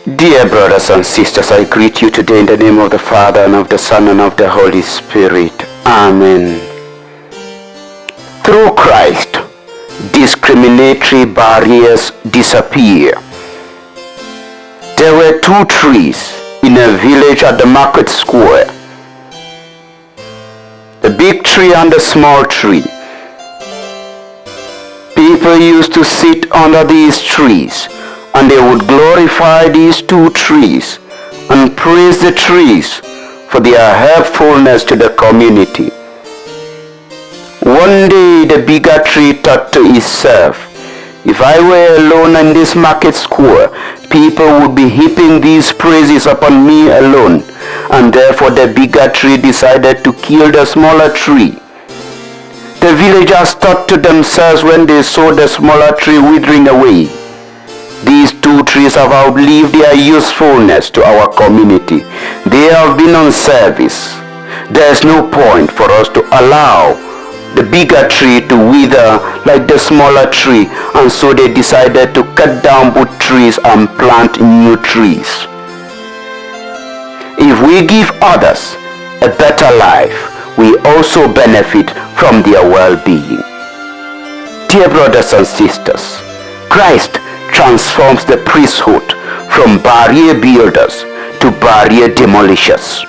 Dear brothers and sisters, I greet you today in the name of the Father, and of the Son, and of the Holy Spirit. Amen. Through Christ, discriminatory barriers disappear. There were two trees in a village at the market square. The big tree and the small tree. People used to sit under these trees, and they would glorify these two trees and praise the trees for their helpfulness to the community. One day the bigger tree thought to itself, if I were alone in this market square, people would be heaping these praises upon me alone, and therefore the bigger tree decided to kill the smaller tree. The villagers thought to themselves when they saw the smaller tree withering away, these two trees have outlived their usefulness to our community. They have been on service. There is no point for us to allow the bigger tree to wither like the smaller tree, and so they decided to cut down both trees and plant new trees. If we give others a better life, we also benefit from their well-being. Dear brothers and sisters, Christ transforms the priesthood from barrier builders to barrier demolishers.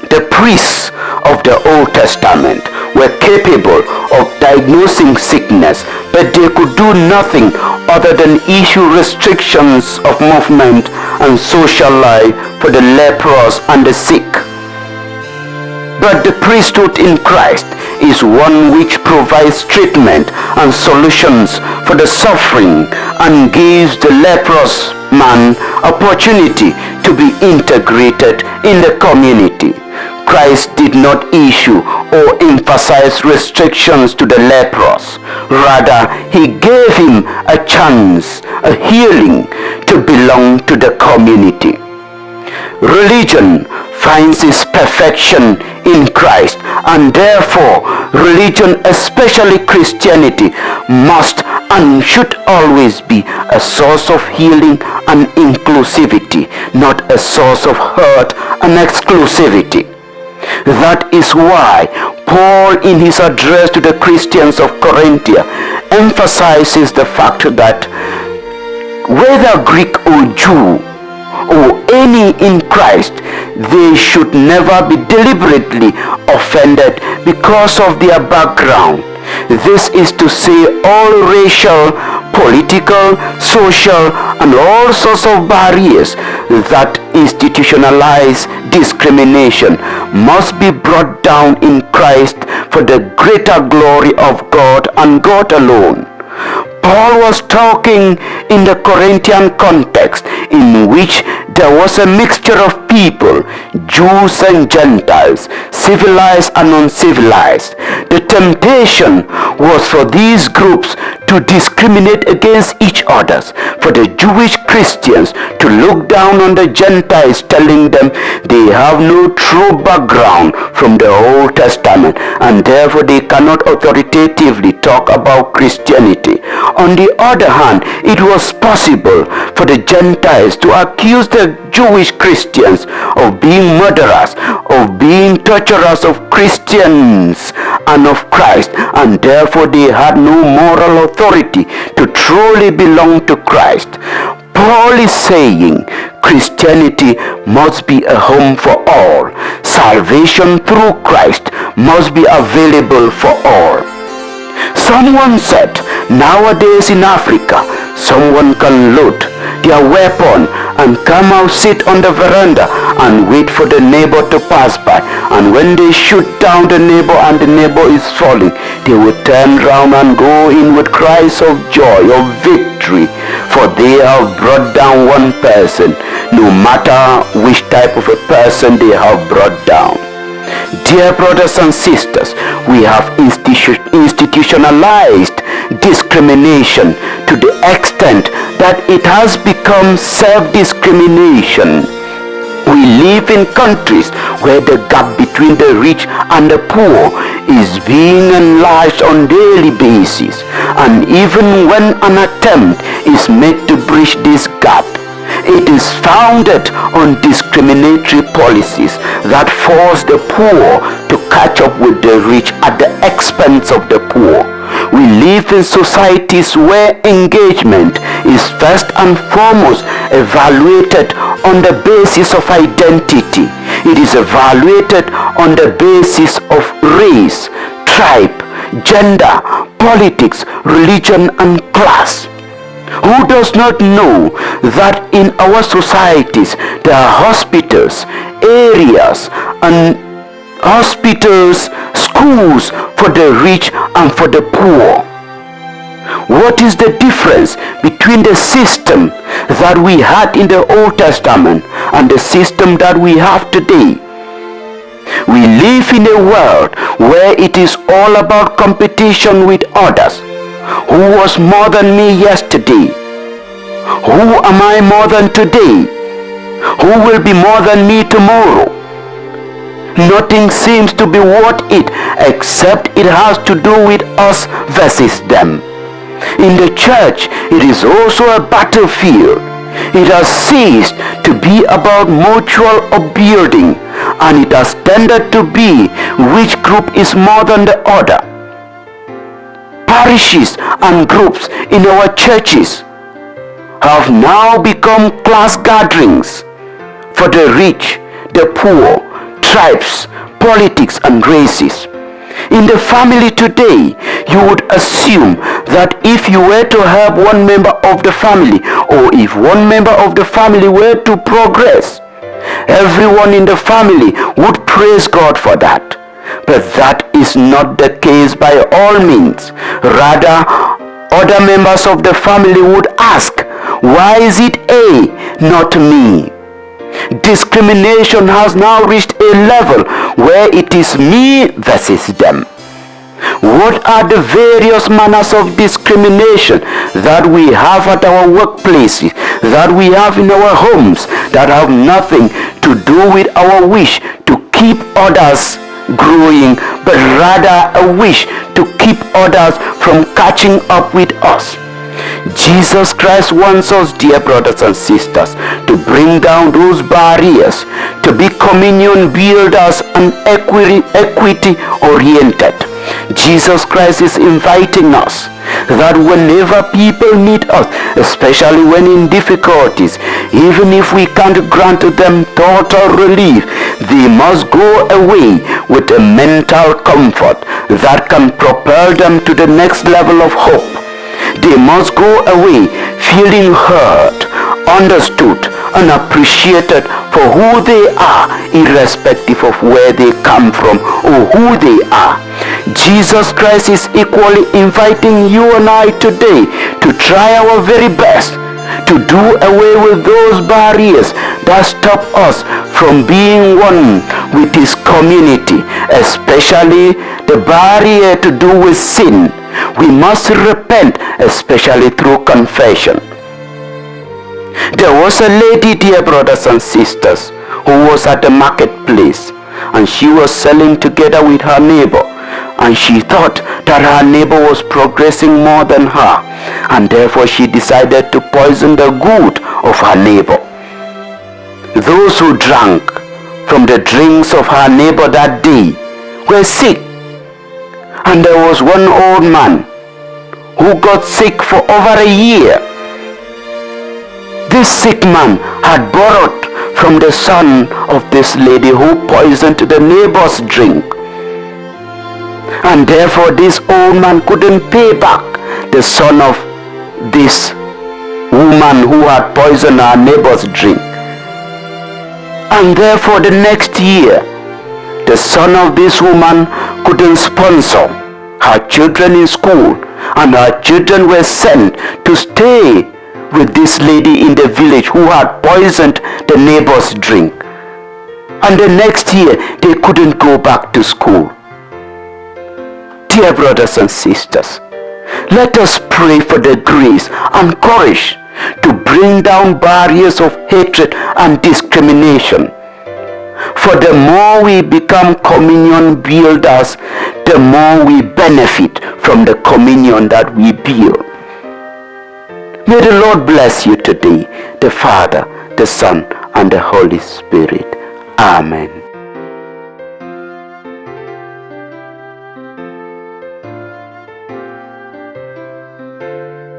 The priests of the Old Testament were capable of diagnosing sickness, but they could do nothing other than issue restrictions of movement and social life for the leprous and the sick. But the priesthood in Christ is one which provides treatment and solutions for the suffering and gives the leprous man opportunity to be integrated in the community. Christ did not issue or emphasize restrictions to the leprous. Rather, he gave him a chance, a healing, to belong to the community. Religion finds its perfection in Christ, and therefore religion, especially Christianity, must and should always be a source of healing and inclusivity, not a source of hurt and exclusivity. That is why Paul, in his address to the Christians of Corinthia, emphasizes the fact that whether Greek or Jew, or any in Christ, they should never be deliberately offended because of their background. This is to say all racial, political, social, and all sorts of barriers that institutionalize discrimination must be brought down in Christ for the greater glory of God and God alone. Paul was talking in the Corinthian context in which there was a mixture of people, Jews and Gentiles, civilized and uncivilized. The temptation was for these groups to discriminate against each other, for the Jewish Christians to look down on the Gentiles, telling them they have no true background from the Old Testament, and therefore they cannot authoritatively talk about Christianity. On the other hand, it was possible for the Gentiles to accuse the Jewish Christians of being murderers, of being torturers of Christians and of Christ, and therefore they had no moral authority to truly belong to Christ. Paul is saying Christianity must be a home for all. Salvation through Christ must be available for all. Someone said, nowadays in Africa, someone can load their weapon and come out, sit on the veranda and wait for the neighbor to pass by. And when they shoot down the neighbor and the neighbor is falling, they will turn round and go in with cries of joy, of victory, for they have brought down one person, no matter which type of a person they have brought down. Dear brothers and sisters, we have institutionalized discrimination to the extent that it has become self-discrimination. We live in countries where the gap between the rich and the poor is being enlarged on a daily basis, and even when an attempt is made to bridge this gap, it is founded on discriminatory policies that force the poor to catch up with the rich at the expense of the poor. We live in societies where engagement is first and foremost evaluated on the basis of identity. It is evaluated on the basis of race, tribe, gender, politics, religion, and class. Who does not know that in our societies there are hospitals, areas, and schools for the rich and for the poor? What is the difference between the system that we had in the Old Testament and the system that we have today? We live in a world where it is all about competition with others. Who was more than me yesterday? Who am I more than today? Who will be more than me tomorrow? Nothing seems to be worth it except it has to do with us versus them. In the church, it is also a battlefield. It has ceased to be about mutual upbuilding, and it has tended to be which group is more than the other. Parishes and groups in our churches have now become class gatherings for the rich, the poor, tribes, politics, and races. In the family today, you would assume that if you were to help one member of the family, or if one member of the family were to progress, everyone in the family would praise God for that. But that is not the case by all means. Rather, other members of the family would ask, why is it A, not me? Discrimination has now reached a level where it is me versus them. What are the various manners of discrimination that we have at our workplaces, that we have in our homes, that have nothing to do with our wish to keep others growing, but rather a wish to keep others from catching up with us? Jesus Christ wants us, dear brothers and sisters, to bring down those barriers, to be communion builders and equity oriented. Jesus Christ is inviting us that whenever people need us, especially when in difficulties, even if we can't grant them total relief, they must go away with a mental comfort that can propel them to the next level of hope. They must go away feeling heard, understood, and appreciated for who they are, irrespective of where they come from or who they are. Jesus Christ is equally inviting you and I today to try our very best to do away with those barriers that stop us from being one with His community, especially the barrier to do with sin. We must repent, especially through confession. There was a lady, dear brothers and sisters, who was at the marketplace, and she was selling together with her neighbor, and she thought that her neighbor was progressing more than her, and therefore she decided to poison the good of her neighbor. Those who drank from the drinks of her neighbor that day were sick, and there was one old man who got sick for over a year. This sick man had borrowed from the son of this lady who poisoned the neighbor's drink, and therefore this old man couldn't pay back the son of this woman who had poisoned our neighbor's drink. And therefore the next year, the son of this woman couldn't sponsor her children in school, and her children were sent to stay with this lady in the village who had poisoned the neighbor's drink. And the next year, they couldn't go back to school. Dear brothers and sisters, let us pray for the grace and courage to bring down barriers of hatred and discrimination. For the more we become communion builders, the more we benefit from the communion that we build. May the Lord bless you today, the Father, the Son, and the Holy Spirit. Amen.